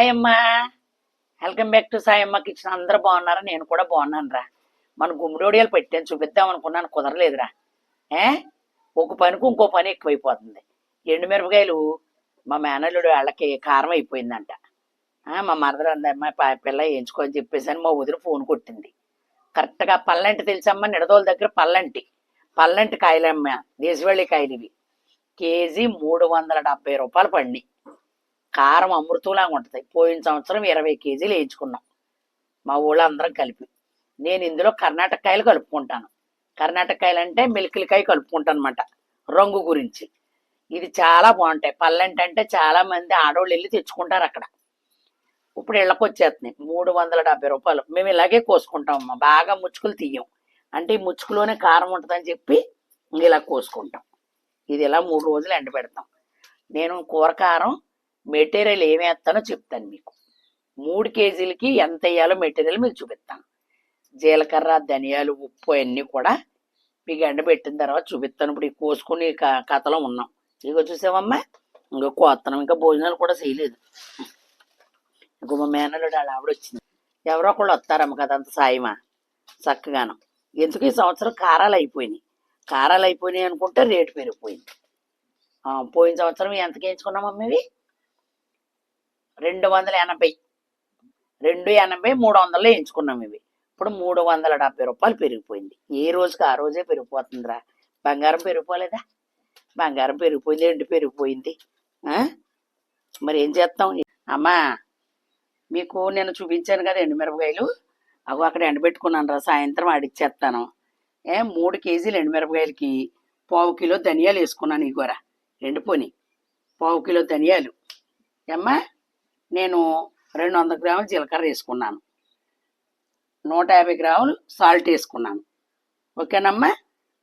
Sayamma. Welcome back to Sayamma kitchen. అందరూ బాగున్నారా? నేను కూడా బాగున్నాను రా. మన గుమ్మడోడియాలు పెట్టాను, చూపిద్దాం అనుకున్నాను, కుదరలేదురా. ఏ ఒక పనికి ఇంకో పని ఎక్కువైపోతుంది. ఎండుమిరపకాయలు మా మేనల్లుడు వాళ్ళకి కారం అయిపోయిందంట. మా మరదలు అందమ్మ పిల్ల వేయించుకోని చెప్పేసి మా వదిన ఫోన్ కొట్టింది. కరెక్ట్గా పల్లంటి తెలుసమ్మ, నిడదోల దగ్గర పల్లంటి కాయలమ్మ, దేశవాళీ కాయలు ఇవి. కేజీ 370 రూపాయలు పడినాయి. కారం అమృతంలాగా ఉంటుంది. పోయిన సంవత్సరం 20 కేజీలు వేయించుకున్నాం మా ఊళ్ళో అందరం కలిపి. నేను ఇందులో కర్ణాటక కాయలు కలుపుకుంటాను. కర్ణాటక కాయలు అంటే మిల్కిలకాయ కలుపుకుంటాను అనమాట, రంగు గురించి. ఇది చాలా బాగుంటాయి. పల్లంటి అంటే చాలా మంది ఆడవాళ్ళు వెళ్ళి తెచ్చుకుంటారు అక్కడ. ఇప్పుడు ఇళ్ళకి వచ్చేస్తున్నాయి 370 రూపాయలు. మేము ఇలాగే కోసుకుంటామమ్మా, బాగా ముచ్చుకులు తీయం. అంటే ఈ ముచ్చుకులోనే కారం ఉంటుందని చెప్పి ఇలా కోసుకుంటాం. ఇది ఇలా 3 రోజులు ఎండబెడతాం. నేను కూర కారం మెటీరియల్ ఏమి వేస్తానో చెప్తాను మీకు. 3 కేజీలకి ఎంత వేయాలో మెటీరియల్ మీకు చూపిస్తాను. జీలకర్ర, ధనియాలు, ఉప్పు అన్నీ కూడా మీకు ఎండబెట్టిన తర్వాత చూపిస్తాను. ఇప్పుడు ఈ కోసుకుని కథలో ఉన్నాం. ఇదిగో చూసావమ్మా, ఇంకో కోస్తున్నాం. ఇంకా భోజనాలు కూడా చేయలేదు. ఇంకో మా మేనల్లుడు వాళ్ళ ఆవిడ వచ్చింది. ఎవరో ఒకళ్ళు వస్తారమ్మ కదంత సాయమా చక్కగాను. ఎందుకు ఈ సంవత్సరం కారాలు అయిపోయినాయి అనుకుంటే రేటు పెరిగిపోయింది. పోయిన సంవత్సరం ఎంతకి వేయించుకున్నామమ్మ ఇవి? 280, 300 వేయించుకున్నాం ఇవి. ఇప్పుడు 370 రూపాయలు పెరిగిపోయింది. ఏ రోజుకి ఆ రోజే పెరిగిపోతుందిరా. బంగారం పెరిగిపోలేదా? బంగారం పెరిగిపోయింది, ఎండు పెరిగిపోయింది. మరి ఏం చేస్తాం అమ్మా? మీకు నేను చూపించాను కదా ఎండుమిరపకాయలు, అవి అక్కడ ఎండబెట్టుకున్నాను రా. సాయంత్రం ఆడిచ్చేస్తాను. 3 కేజీలు ఎండుమిరపకాయలకి 1/4 కిలో ధనియాలు వేసుకున్నాను. ఇగోరా ఎండిపోని 1/4 కిలో ధనియాలు. అమ్మా నేను 200 గ్రాములు జీలకర్ర వేసుకున్నాను. 150 గ్రాములు సాల్ట్ వేసుకున్నాను. ఓకేనమ్మా?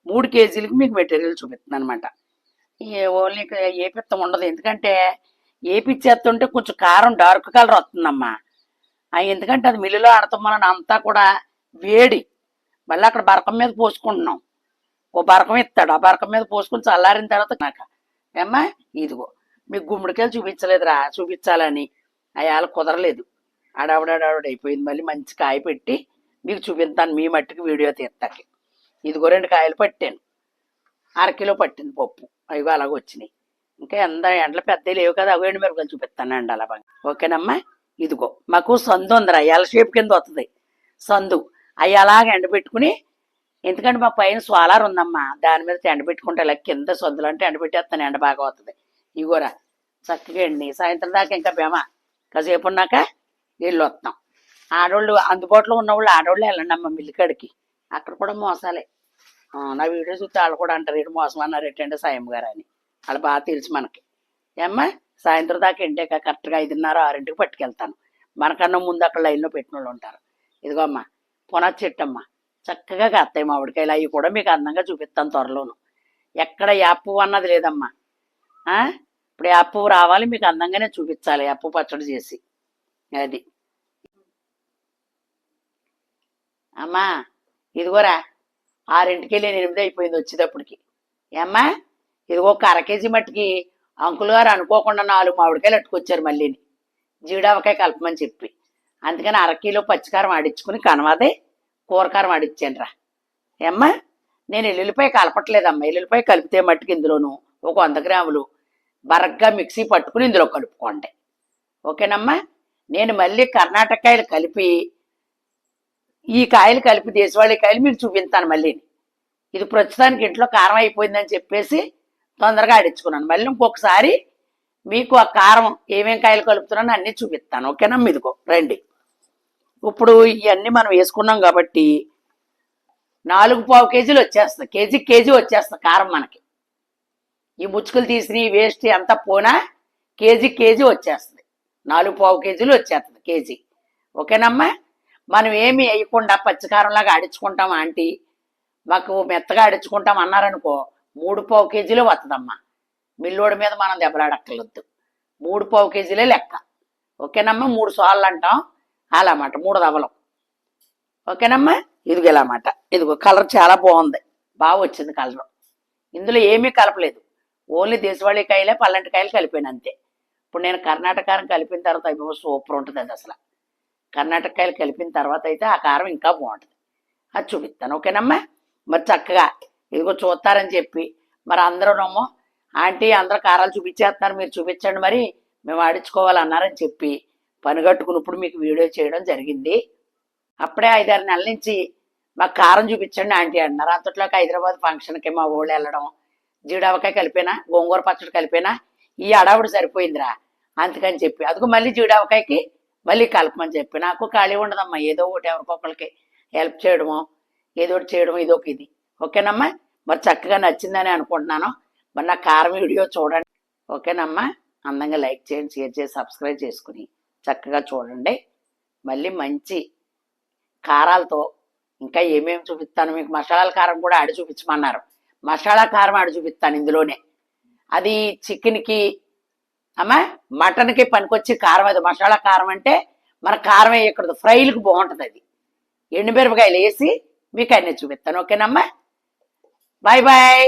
3 కేజీలకి మీకు మెటీరియల్ చూపిస్తున్నాను అనమాట. ఓన్లీ ఏపిత్తం ఉండదు, ఎందుకంటే ఏపిచ్చేస్తుంటే కొంచెం కారం డార్క్ కలర్ వస్తుందమ్మా. ఎందుకంటే అది మిల్లులో ఆడతాం వలన అంతా కూడా వేడి. మళ్ళీ అక్కడ బరకం మీద పోసుకుంటున్నాం. ఓ బరకం ఇస్తాడు, ఆ బరకం మీద పోసుకుని చల్లారిన తర్వాత నాకు ఏమ్మా ఇదిగో మీకు గుమ్మడికాయలు చూపించలేదురా, చూపించాలని అయాల కుదరలేదు. ఆడావిడావిడ అయిపోయింది. మళ్ళీ మంచి కాయ పెట్టి మీకు చూపిస్తాను, మీ మట్టికి వీడియో తీస్తాకి. ఇదిగో 2 కాయలు పట్టాను, 1/2 కిలో పట్టింది పప్పు. అవి అలాగ వచ్చినాయి. ఇంకా ఎంత ఎండలు పెద్దవి లేవు కదా, అవి ఎండుమిరపకాయలు చూపిస్తాను అండి అలా బాగా. ఓకేనమ్మా? ఇదిగో మాకు సందు ఉందిరా, ఎల్ షేప్ కింద వస్తుంది సందు. అవి అలాగ ఎండబెట్టుకుని, ఎందుకంటే మా పైన సోలార్ ఉందమ్మా, దాని మీద ఎండబెట్టుకుంటే ఇలా కింద సందులు అంటే ఎండబెట్టేస్తాను, ఎండ బాగా అవుతుంది. ఇగోరా చక్కగా అండి. సాయంత్రం దాకా ఇంకా బేమా కాసేపు ఉన్నాక వెళ్ళి వస్తాం. ఆడవాళ్ళు అందుబాటులో ఉన్నవాళ్ళు ఆడవాళ్ళు వెళ్ళండి అమ్మ మిల్లికాడికి. అక్కడ కూడా మోసాలే. నా వీడియో చూస్తే వాళ్ళు కూడా అంటారు, ఏంటి మోసం అన్నారు ఏంటంటే సాయం గారు అని. వాళ్ళు బాగా తెలుసు మనకి. ఏమ్మా సాయంత్రం దాకా ఎండాక కరెక్ట్గా 5:30, 6ంటికి పట్టుకెళ్తాను. మనకన్నా ముందు అక్కడ లైన్లో పెట్టిన వాళ్ళు ఉంటారు. ఇదిగో అమ్మ పునాది చెట్టమ్మ, చక్కగా కాస్తాయి మామిడికాయలు. అవి కూడా మీకు అందంగా చూపిస్తాను త్వరలోను. ఎక్కడ యాప్ అన్నది లేదమ్మా. ఇప్పుడు యాప్ రావాలి, మీకు అందంగానే చూపించాలి, యాప్ పచ్చడి చేసి. అది అమ్మా ఇదిగోరా 6ంటికి వెళ్ళి 8 అయిపోయింది వచ్చేటప్పటికి. ఏమ్మా ఇదిగో 1/2 కేజీ మట్టికి అంకుల్ గారు అనుకోకుండా 4 మామిడికాయలు అట్టుకొచ్చారు మళ్ళీని, జీడావకాయ కలపమని చెప్పి. అందుకని 1/2 కిలో పచ్చికారం ఆడించుకుని కనవాదే కూరకారం ఆడిచ్చాను రా. ఏమ్మా నేను ఎల్లుల్లిపాయ కలపట్లేదమ్మా. ఎల్లుల్లిపాయ కలిపితే మట్టుకు ఇందులోను ఒక 100 గ్రాములు బరగ్గా మిక్సీ పట్టుకుని ఇందులో కలుపుకోండి. ఓకేనమ్మా? నేను మళ్ళీ కర్ణాటక కాయలు కలిపి, ఈ కాయలు కలిపి దేశవాళీ కాయలు మీకు చూపిస్తాను మళ్ళీ. ఇది ప్రస్తుతానికి ఇంట్లో కారం అయిపోయిందని చెప్పేసి తొందరగా ఆడించుకున్నాను. మళ్ళీ ఇంకొకసారి మీకు ఆ కారం ఏమేం కాయలు కలుపుతున్నానో అన్నీ చూపిస్తాను. ఓకేనమ్మా? ఇదిగో రండి. ఇప్పుడు ఇవన్నీ మనం వేసుకున్నాం కాబట్టి 4 కేజీలు వచ్చేస్తుంది. కేజీ వచ్చేస్తుంది కారం మనకి. ఈ ముచ్చుకులు తీసి వేస్ట్ అంతా పోనా కేజీ వచ్చేస్తుంది. 4 కేజీలు వచ్చేస్తుంది కేజీ. ఓకేనమ్మా? మనం ఏమి వేయకుండా పచ్చికారంలాగా ఆడించుకుంటాం ఆంటీ, మాకు మెత్తగా ఆడించుకుంటాం అన్నారనుకో 3 కేజీలు వస్తుందమ్మా. మిల్లోడి మీద మనం దెబ్బలాడక్కర్లొద్దు. 3 కేజీలే లెక్క. ఓకేనమ్మా? 3 సార్లు అంటాం అలా అన్నమాట, 3 దవలం. ఓకేనమ్మా? ఇదిగో ఇలా అన్నమాట. ఇదిగో కలర్ చాలా బాగుంది, బాగా వచ్చింది కలర్. ఇందులో ఏమీ కలపలేదు, ఓన్లీ దేశవాళీ కాయలే పల్లంటి కాయలు కలిపాను అంతే. ఇప్పుడు నేను కర్ణాటక కారం కలిపిన తర్వాత అయిపో సూపర్ ఉంటుంది అది అసలు. కర్ణాటక కాయలు కలిపిన తర్వాత అయితే ఆ కారం ఇంకా బాగుంటుంది. అది చూపిస్తాను, ఓకేనమ్మా. మరి చక్కగా ఇదిగో చూస్తారని చెప్పి మరి అందరూనేమో ఆంటీ అందరూ కారాలు చూపించేస్తున్నారు, మీరు చూపించండి మరి మేము ఆడించుకోవాలన్నారని చెప్పి పని కట్టుకుని ఇప్పుడు మీకు వీడియో చేయడం జరిగింది. అప్పుడే 5-6 నెలల నుంచి మాకు కారం చూపించండి ఆంటీ అన్నారు. అంతట్లోకి హైదరాబాద్ ఫంక్షన్కి మా ఊళ్ళు వెళ్ళడం, జీడావకాయ కలిపినా గోంగూర పచ్చడి కలిపినా ఈ అడావుడు సరిపోయిందిరా, అందుకని చెప్పి అదిగో మళ్ళీ జీడావకాయకి మళ్ళీ కలపమని చెప్పి నాకు ఖాళీ ఉండదమ్మా, ఏదో ఒకటి ఎవరికొకరికి హెల్ప్ చేయడమో ఏదో ఒకటి చేయడం ఇదొక ఇది, ఓకేనమ్మా. మరి చక్కగా నచ్చిందని అనుకుంటున్నాను. మరి నా కారం వీడియో చూడండి, ఓకేనమ్మా. అందంగా లైక్ చేయండి, షేర్ చేసి సబ్స్క్రైబ్ చేసుకుని చక్కగా చూడండి. మళ్ళీ మంచి కారాలతో ఇంకా ఏమేమి చూపిస్తాను మీకు. మసాలాల కారం కూడా ఆడి చూపించమన్నారు, మసాలా కారం ఆడి చూపిస్తాను ఇందులోనే. అది చికెన్కి అమ్మా మటన్కి పనికొచ్చి కారం, అది మసాలా కారం అంటే మన కారం వేయకూడదు, ఫ్రైలకు బాగుంటుంది అది. ఎండుమిరపకాయలు వేసి మీకు అన్నీ చూపిస్తాను, ఓకేనమ్మా. Bye bye.